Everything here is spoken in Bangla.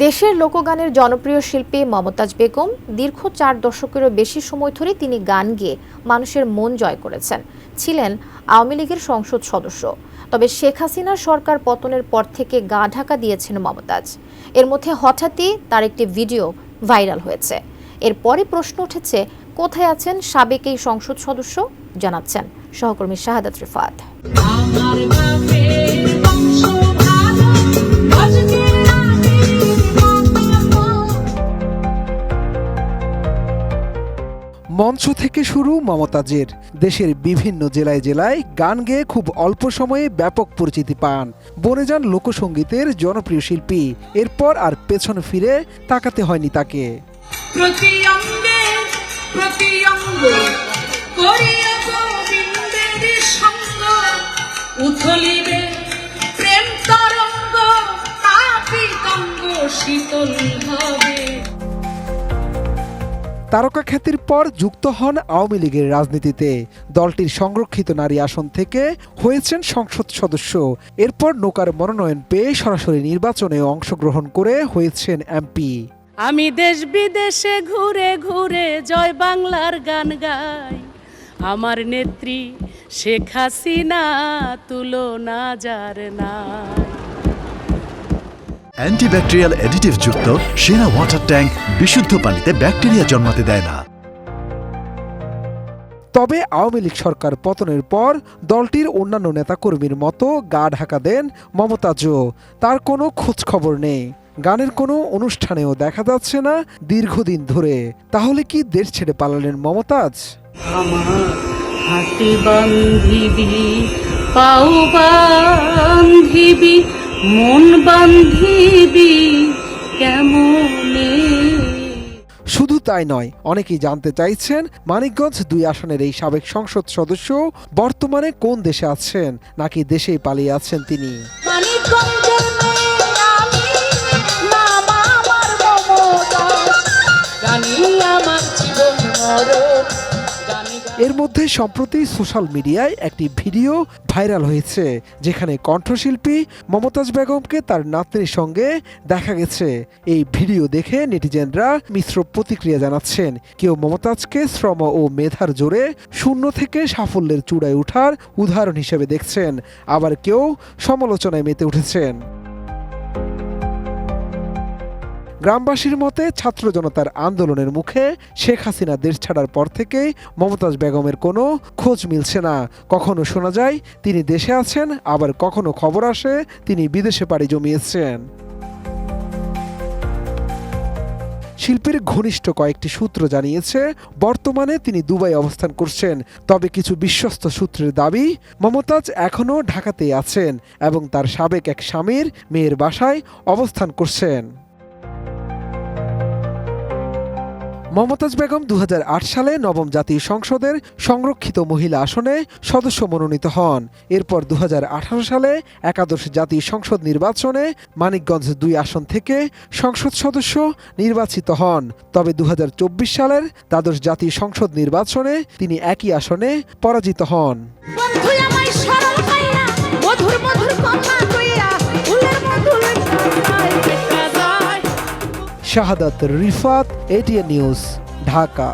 দেশের লোকগানের জনপ্রিয় শিল্পী মমতাজ বেগম দীর্ঘ 4 দশকেরও বেশি সময় ধরে তিনি গান গেয়ে মানুষের মন জয় করেছেন। ছিলেন আওয়ামী লীগের সংসদ সদস্য। তবে শেখ হাসিনার সরকার পতনের পর থেকে গা ঢাকা দিয়েছেন মমতাজ। এর মধ্যে হঠাৎই তার একটি ভিডিও ভাইরাল হয়েছে। এরপরই প্রশ্ন উঠেছে, কোথায় আছেন সাবেক এই সংসদ সদস্য? জানাচ্ছেন সহকর্মী শাহাদাত রিফাত। মঞ্চ থেকে শুরু মমতাজের দেশের বিভিন্ন জেলায় জেলায় গান গেয়ে খুব অল্প সময়ে ব্যাপক পরিচিতি পান, বনে যান লোকসঙ্গীতের জনপ্রিয় শিল্পী। এরপর আর পেছন ফিরে তাকাতে হয়নি তাকে। তারকা খ্যাতির পর যুক্ত হন আওয়ামী লীগের রাজনীতিতে। দলটির সংরক্ষিত নারী আসন থেকে হয়েছেন সংসদ সদস্য। এরপর নৌকার মনোনয়ন পেয়ে সরাসরি নির্বাচনে অংশগ্রহণ করে হয়েছেন এমপি। আমি দেশ বিদেশে ঘুরে ঘুরে জয় বাংলার গান গাই, আমার নেত্রী শেখ হাসিনা তুলনা যার নাই। অ্যান্টিব্যাকটেরিয়াল অ্যাডিটিভ যুক্ত সেরা ওয়াটার ট্যাঙ্ক বিশুদ্ধ পানিতে ব্যাকটেরিয়া জন্মাতে দেয় না। তবে আওয়ামী লীগ সরকার পতনের পর দলটির অন্যান্য নেতাকর্মীর মতো গা ঢাকা দেন মমতাজও। তার কোনো খোঁজ খবর নেই, গানের কোনো অনুষ্ঠানেও দেখা যাচ্ছে না দীর্ঘদিন ধরে। তাহলে কি দেশ ছেড়ে পালালেন মমতাজ? আমার হাতে বান্ধিবি, পাও বান্ধিবি, মন বান্ধিবি কেমনে? শুধু তাই নয়, অনেকেই জানতে চাইছেন মানিকগঞ্জ 2 আসনের এই সাবেক সংসদ সদস্য বর্তমানে কোন দেশে আছেন, নাকি দেশেই পালিয়ে আছেন তিনি। এর মধ্যে সম্প্রতি সোশ্যাল মিডিয়ায় একটি ভিডিও ভাইরাল হয়েছে, যেখানে কণ্ঠশিল্পী মমতাজ বেগমকে তার নাতনির সঙ্গে দেখা গেছে। এই ভিডিও দেখে নেটিজেনরা মিশ্র প্রতিক্রিয়া জানাচ্ছেন। কেউ মমতাজকে শ্রম ও মেধার জোরে শূন্য থেকে সাফল্যের চূড়ায় ওঠার উদাহরণ হিসেবে দেখছেন, আবার কেউ সমালোচনায় মেতে উঠেছেন। গ্রামবাসীর মতে ছাত্র জনতার আন্দোলনের মুখে শেখ হাসিনা দেশ ছাড়ার পর থেকেই মমতাজ বেগমের কোনো খোঁজ মিলছে না। কখনো শোনা যায় তিনি দেশে আছেন, আবার কখনো খবর আসে তিনি বিদেশে পাড়ি জমিয়েছেন। শিল্পীর ঘনিষ্ঠ কয়েকটি সূত্র জানিয়েছে বর্তমানে তিনি দুবাই অবস্থান করছেন। তবে কিছু বিশ্বস্ত সূত্রের দাবি মমতাজ এখনও ঢাকাতেই আছেন এবং তার সাবেক এক স্বামীর মেয়ের বাসায় অবস্থান করছেন। মমতাজ বেগম 2008 সালে নবম জাতীয় সংসদের সংরক্ষিত মহিলা আসনে সদস্য মনোনীত হন। এরপর 2018 সালে একাদশ জাতীয় সংসদ নির্বাচনে মানিকগঞ্জ 2 আসন থেকে সংসদ সদস্য নির্বাচিত হন। তবে 2024 সালের দ্বাদশ জাতীয় সংসদ নির্বাচনে তিনি একই আসনে পরাজিত হন। শাহাদাত রিফাত, এটিএন নিউজ, ঢাকা।